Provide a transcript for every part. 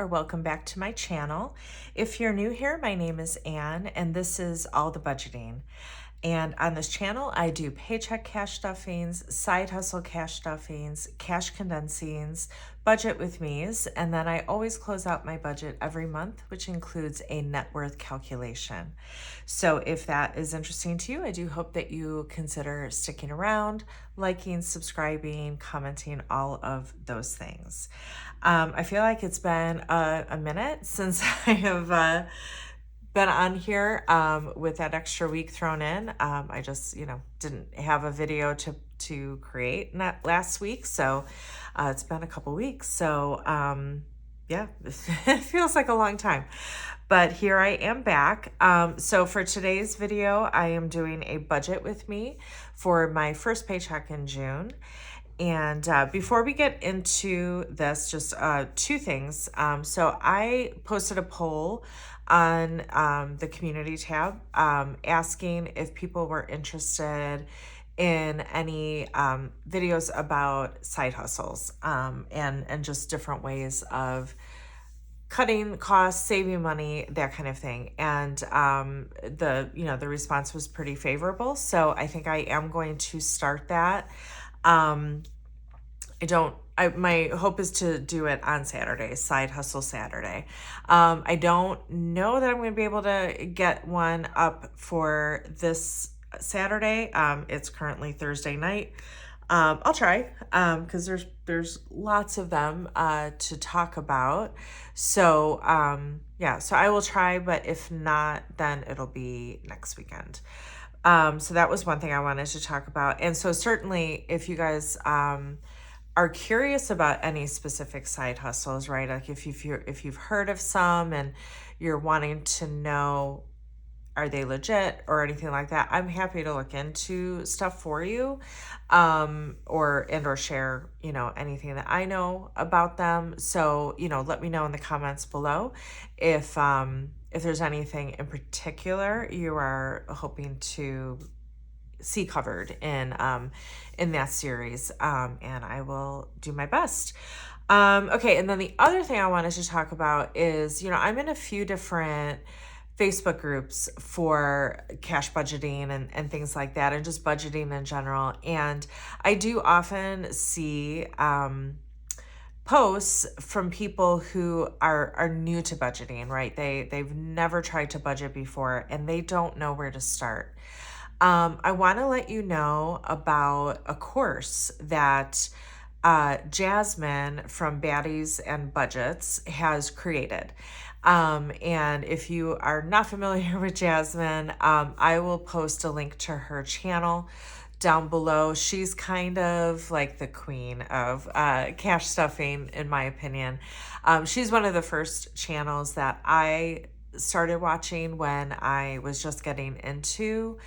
welcome back to my channel. If you're new here, my name is Anne and this is All the Budgeting. And on this channel, I do paycheck cash stuffings, side hustle cash stuffings, cash condensings, budget with me's, and then I always close out my budget every month, which includes a net worth calculation. So if that is interesting to you, I do hope that you consider sticking around, liking, subscribing, commenting, all of those things. I feel like it's been a minute since I have been on here with that extra week thrown in. I just, didn't have a video to create last week. So it's been a couple weeks. So yeah, it feels like a long time. But here I am back. So for today's video, I am doing a budget with me for my first paycheck in June. And before we get into this, just two things. So I posted a poll on the community tab asking if people were interested in any videos about side hustles and just different ways of cutting costs, saving money, that kind of thing. And the response was pretty favorable. So I think I am going to start that. My hope is to do it on Saturday, Side Hustle Saturday. I don't know that I'm going to be able to get one up for this Saturday. It's currently Thursday night. I'll try, because there's lots of them to talk about. So so I will try, but if not, then it'll be next weekend. So that was one thing I wanted to talk about. And so certainly if you guys are curious about any specific side hustles, right? Like if you've heard of some and you're wanting to know, are they legit or anything like that, I'm happy to look into stuff for you, or share, anything that I know about them. So, let me know in the comments below if there's anything in particular you are hoping to see covered in that series, and I will do my best. Okay, and then the other thing I wanted to talk about is, I'm in a few different Facebook groups for cash budgeting and things like that, and just budgeting in general. And I do often see posts from people who are new to budgeting, right? They've never tried to budget before and they don't know where to start. I want to let you know about a course that Jasmine from Baddies and Budgets has created. And if you are not familiar with Jasmine, I will post a link to her channel down below. She's kind of like the queen of cash stuffing, in my opinion. She's one of the first channels that I started watching when I was just getting into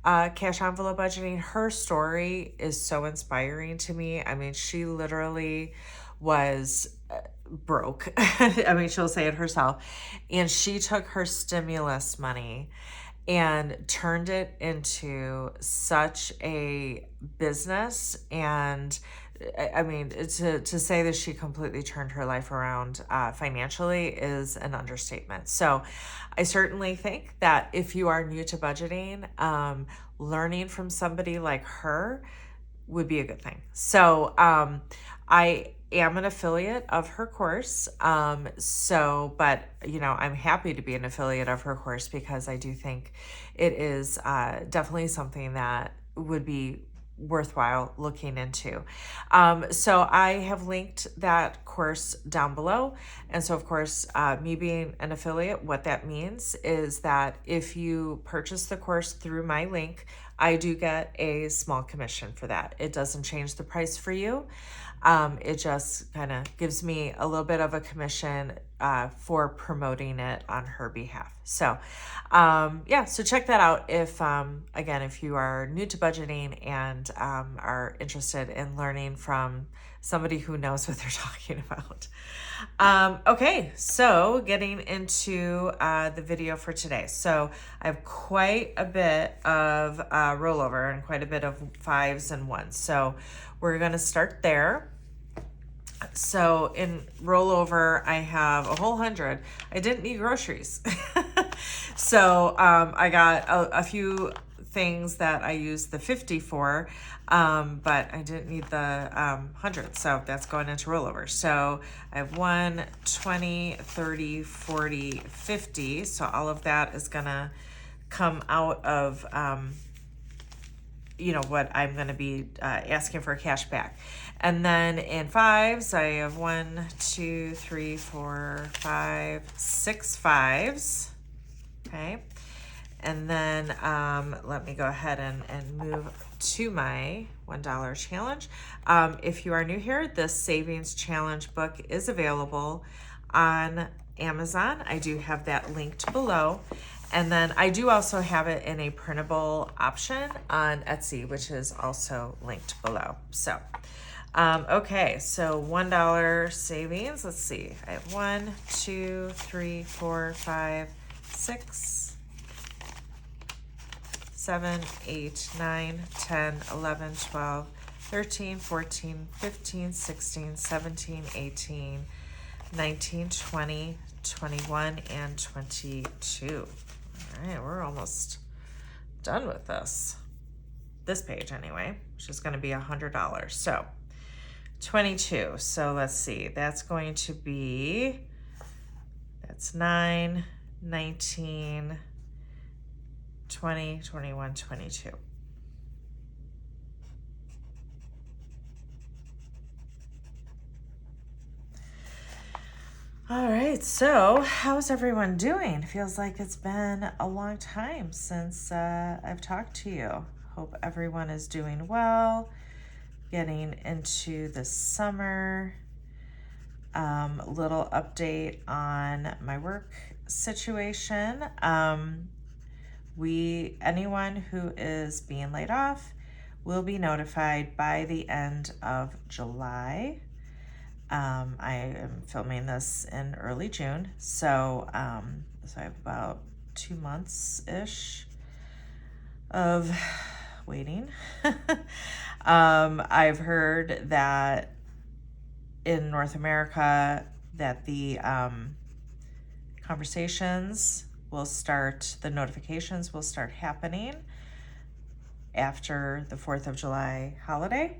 cash envelope budgeting. Her story is so inspiring to me. I mean, she literally was broke. I mean, she'll say it herself. And she took her stimulus money and turned it into such a business. And I mean, to say that she completely turned her life around financially is an understatement. So I certainly think that if you are new to budgeting, learning from somebody like her would be a good thing. So I am an affiliate of her course. But I'm happy to be an affiliate of her course because I do think it is definitely something that would be worthwhile looking into. So I have linked that course down below. And so of course, me being an affiliate, what that means is that if you purchase the course through my link, I do get a small commission for that. It doesn't change the price for you. It just kind of gives me a little bit of a commission for promoting it on her behalf. So so check that out if, again, if you are new to budgeting and are interested in learning from somebody who knows what they're talking about. Okay, so getting into the video for today. So I have quite a bit of rollover and quite a bit of 5s and 1s. So we're going to start there. So in rollover, I have a whole 100. I didn't need groceries. So I got a few things that I used the 50 for, but I didn't need the 100. So that's going into rollover. So I have 1, 20, 30, 40, 50. So all of that is going to come out of what I'm going to be asking for cash back. And then in fives, I have 1, 2, 3, 4, 5, 6 fives. Okay. And then let me go ahead and move to my $1 challenge. If you are new here, this savings challenge book is available on Amazon. I do have that linked below. And then I do also have it in a printable option on Etsy, which is also linked below. So, okay, so $1 savings. Let's see. I have 1, 2, 3, 4, 5, 6, 7, 8, 9, 10, 11, 12, 13, 14, 15, 16, 17, 18, 19, 20, 21, and 22. All right, we're almost done with this page anyway, which is going to be $100. So 22. So let's see. That's going to be, that's 9, 19, 20, 21, 22. All right, so how's everyone doing? Feels like it's been a long time since I've talked to you. Hope everyone is doing well, getting into the summer. Little update on my work situation. Anyone who is being laid off will be notified by the end of July. I am filming this in early June, so I have about 2 months-ish of waiting. I've heard that in North America that the the notifications will start happening after the 4th of July holiday.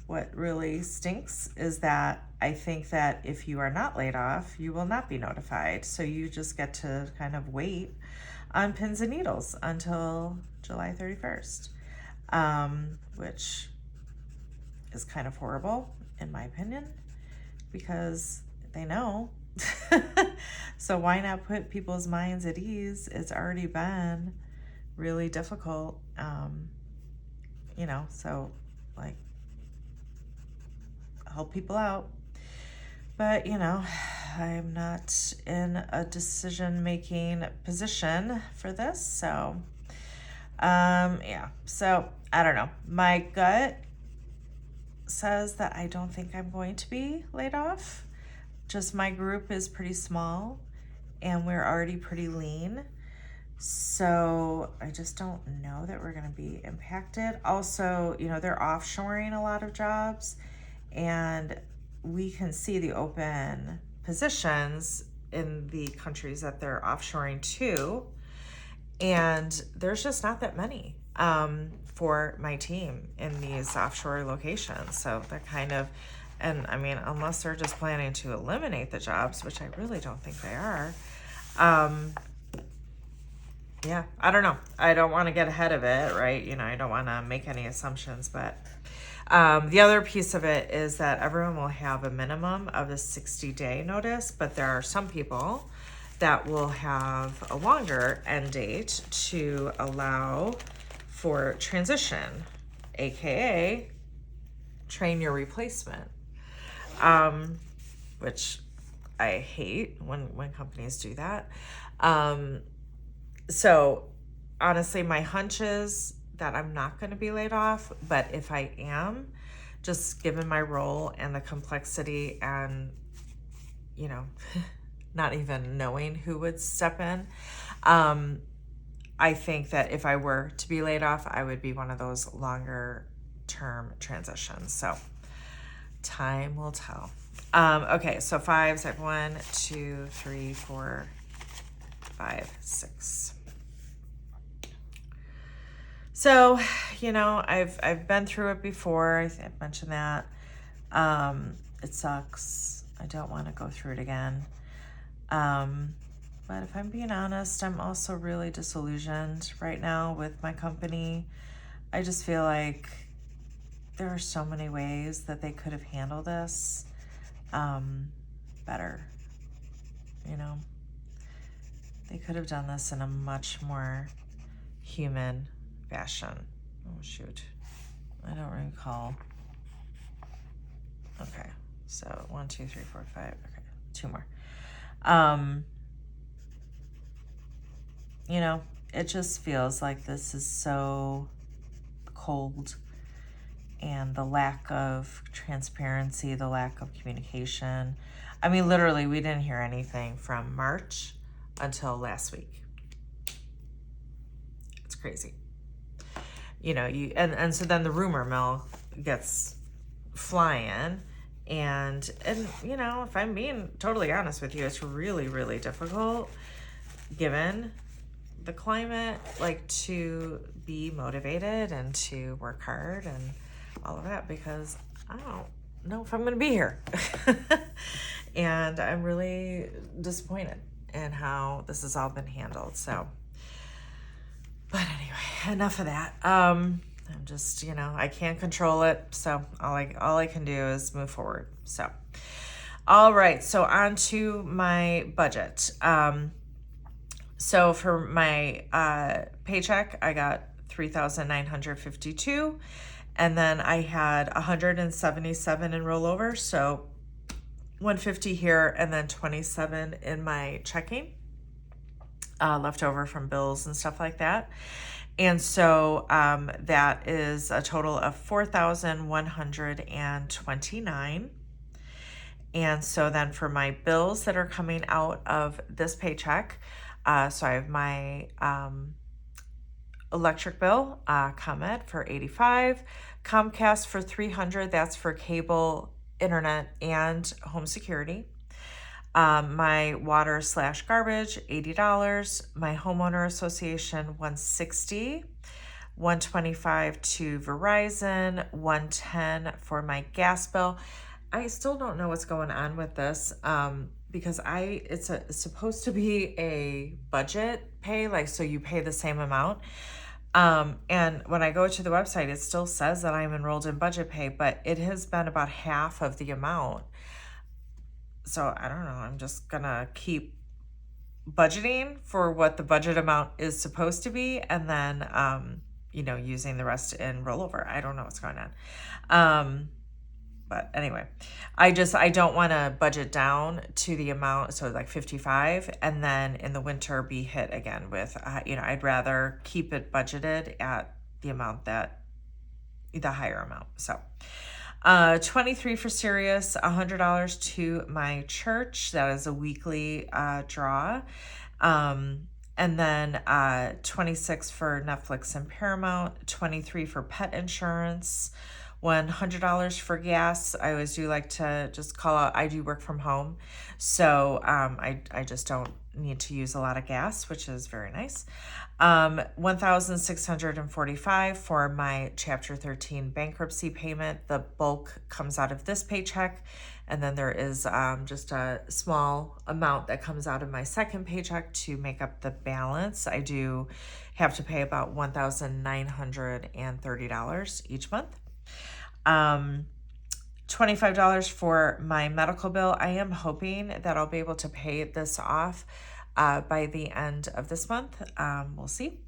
What really stinks is that I think that if you are not laid off, you will not be notified. So you just get to kind of wait on pins and needles until July 31st, which is kind of horrible in my opinion, because they know. So why not put people's minds at ease? It's already been really difficult, so like, help people out. But I'm not in a decision-making position for this, so so I don't know. My gut says that I don't think I'm going to be laid off. Just my group is pretty small and we're already pretty lean. So I just don't know that we're going to be impacted. Also, they're offshoring a lot of jobs, and we can see the open positions in the countries that they're offshoring to. And there's just not that many for my team in these offshore locations. So they're kind of, and I mean, unless they're just planning to eliminate the jobs, which I really don't think they are. Yeah, I don't know. I don't want to get ahead of it, right? I don't want to make any assumptions, but the other piece of it is that everyone will have a minimum of a 60-day notice, but there are some people that will have a longer end date to allow for transition, aka train your replacement, which I hate when companies do that. So honestly, my hunch is that I'm not going to be laid off, but if I am, just given my role and the complexity and, not even knowing who would step in, I think that if I were to be laid off, I would be one of those longer term transitions. So time will tell. Okay, so fives, I have 1, 2, 3, 4, 5, 6. So, I've been through it before. I've mentioned that. It sucks. I don't want to go through it again. But if I'm being honest, I'm also really disillusioned right now with my company. I just feel like there are so many ways that they could have handled this better. They could have done this in a much more human fashion. Oh, shoot. I don't recall. Okay, so 1, 2, 3, 4, 5. Okay, 2 more. It just feels like this is so cold, and the lack of transparency, the lack of communication. I mean, literally, we didn't hear anything from March until last week. It's crazy. And so then the rumor mill gets flying, and if I'm being totally honest with you, it's really, really difficult given the climate, to be motivated and to work hard and all of that, because I don't know if I'm going to be here. And I'm really disappointed in how this has all been handled. So, but anyway, enough of that. I'm just, I can't control it. So all I can do is move forward. So, all right. So on to my budget. So for my paycheck, I got $3,952, and then I had 177 in rollover. So 150 here, and then 27 in my checking, left over from bills and stuff like that. And so that is a total of 4,129. And so then for my bills that are coming out of this paycheck, so I have my electric bill, ComEd for $85, Comcast for $300. That's for cable, internet, and home security. My water / garbage, $80. My homeowner association, $160. $125 to Verizon, $110 for my gas bill. I still don't know what's going on with this, because it's supposed to be a budget pay, so you pay the same amount. And when I go to the website, it still says that I'm enrolled in budget pay, but it has been about half of the amount. So I don't know. I'm just gonna keep budgeting for what the budget amount is supposed to be, and then using the rest in rollover. I don't know what's going on. But anyway, I don't want to budget down to the amount, so 55, and then in the winter be hit again with, I'd rather keep it budgeted at the higher amount. So 23 for Sirius, $100 to my church. That is a weekly draw. And then 26 for Netflix and Paramount, 23 for pet insurance, $100 for gas. I always do like to just call out, I do work from home, so I just don't need to use a lot of gas, which is very nice. 1,645 for my Chapter 13 bankruptcy payment. The bulk comes out of this paycheck, and then there is just a small amount that comes out of my second paycheck to make up the balance. I do have to pay about $1,930 each month. $25 for my medical bill. I am hoping that I'll be able to pay this off by the end of this month. We'll see.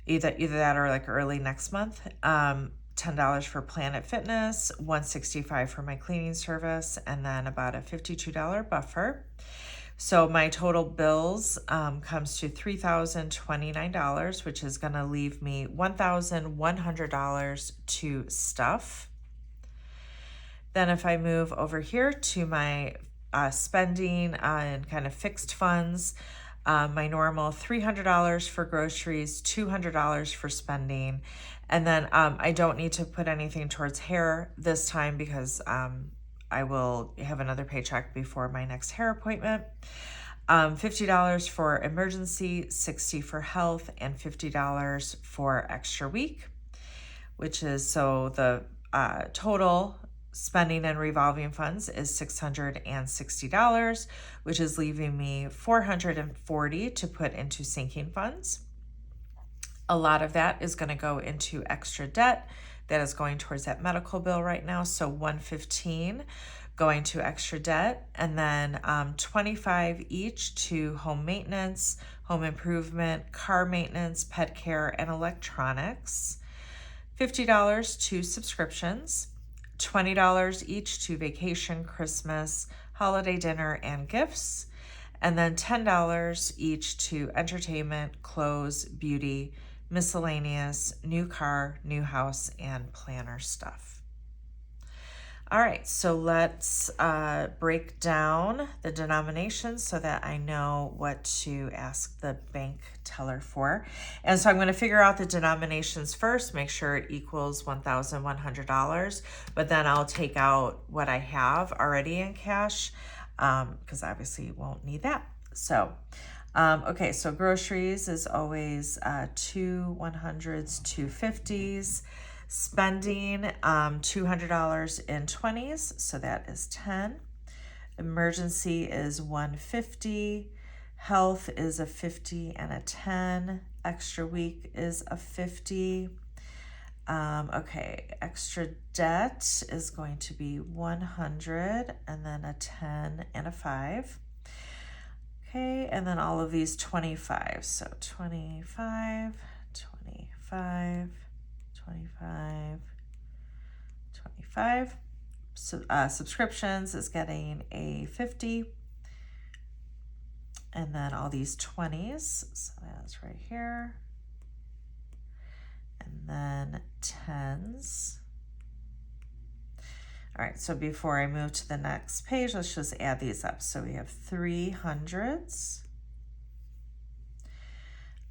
Either that or early next month. $10 for Planet Fitness, $165 for my cleaning service, and then about a $52 buffer. So my total bills comes to $3,029, which is going to leave me $1,100 to stuff. Then if I move over here to my spending and kind of fixed funds, my normal $300 for groceries, $200 for spending. And then I don't need to put anything towards hair this time because I will have another paycheck before my next hair appointment. $50 for emergency, $60 for health, and $50 for extra week, which is so the total spending and revolving funds is $660, which is leaving me $440 to put into sinking funds. A lot of that is going to go into extra debt that is going towards that medical bill right now. So $115 going to extra debt, and then $25 each to home maintenance, home improvement, car maintenance, pet care, and electronics. $50 to subscriptions, $20 each to vacation, Christmas, holiday dinner, and gifts, and then $10 each to entertainment, clothes, beauty, miscellaneous, new car, new house, and planner stuff. All right, so let's break down the denominations so that I know what to ask the bank teller for. And so I'm going to figure out the denominations first, make sure it equals $1,100, but then I'll take out what I have already in cash because obviously you won't need that. So, okay, so groceries is always 2 100s, 2 50s. Spending $200 in 20s, so that is 10. Emergency is $150. Health is a 50 and a 10. Extra week is a 50. Okay, extra debt is going to be 100 and then a 10 and a 5. Okay, and then all of these 25. So 25, 25. 25, 25. So, subscriptions is getting a 50. And then all these 20s. So that's right here. And then 10s. All right, so before I move to the next page, let's just add these up. So we have 300s.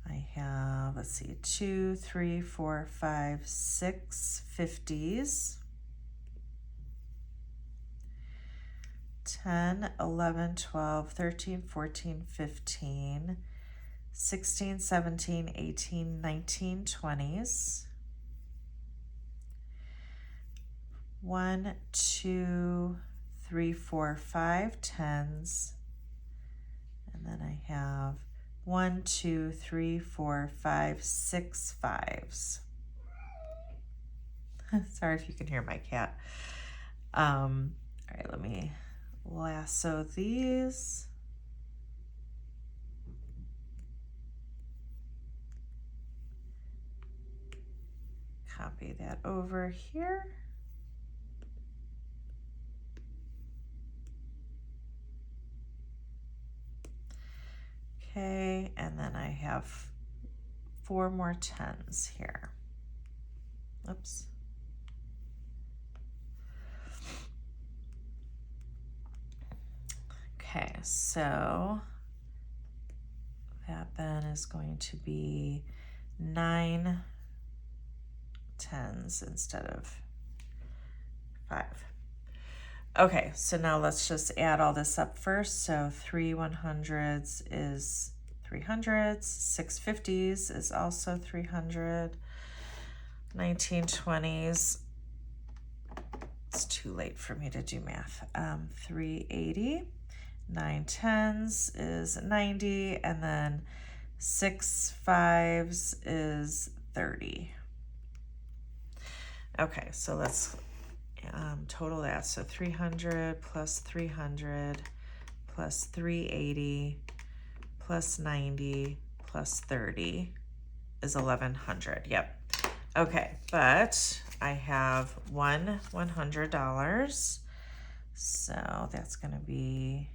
I have, let's see, 2, 3, 4, 5, 6 50s, 10, 11, 12, 13, 14, 15, 16, 17, 18, 19, 20s, 1, 2, 3, 4, 5 10s, and then I have 1, 2, 3, 4, 5, 6 5s. Sorry if you can hear my cat. All right, let me lasso these. Copy that over here. Okay, and then I have 4 more 10s here. Oops. Okay, so that then is going to be 9 10s instead of 5. Okay, so now let's just add all this up first. So 3 100s is 300s, 6 50s is also 300, 19 20s, it's too late for me to do math, 380, 9 10s is 90, and then 6 5s is 30. Okay, so let's total that. So 300 plus 300 plus 380 plus 90 plus 30 is 1100. Yep. Okay, but I have $100. So that's going to be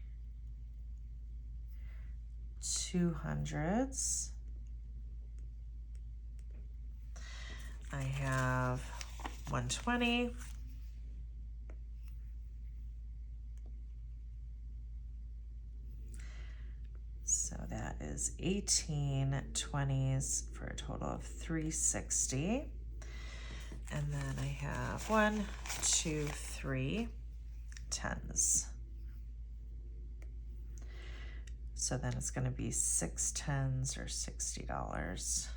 200s. I have 120. So that is 18 20s for a total of 360. And then I have 1, 2, 3 10s. So then it's going to be 6 10s or $60.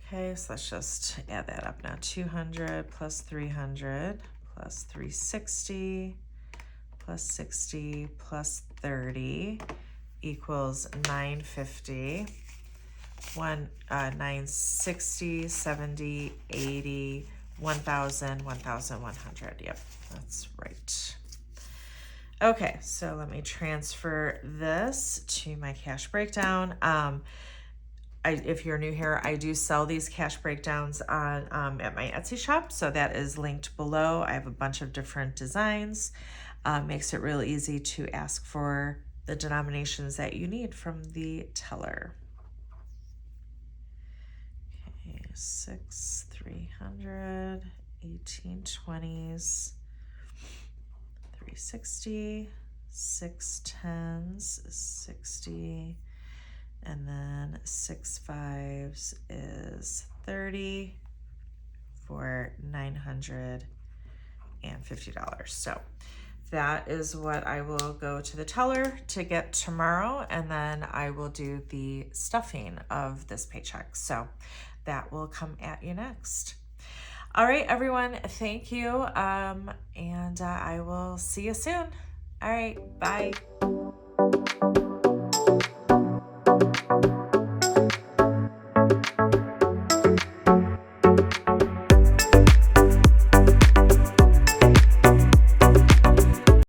Okay, so let's just add that up now. 200 plus 300 plus 360 plus 60 plus 30 equals 950. 960, 70, 80, 1,000, 1,100. Yep, that's right. Okay, so let me transfer this to my cash breakdown. If you're new here, I do sell these cash breakdowns on at my Etsy shop, so that is linked below. I have a bunch of different designs. Makes it real easy to ask for the denominations that you need from the teller. Okay, 6 300, 18 20s, 360, 6 10s, 60. And then 6 5s is 30 for $950. So that is what I will go to the teller to get tomorrow, and then I will do the stuffing of this paycheck. So that will come at you next. All right, everyone, thank you, and I will see you soon. All right, bye.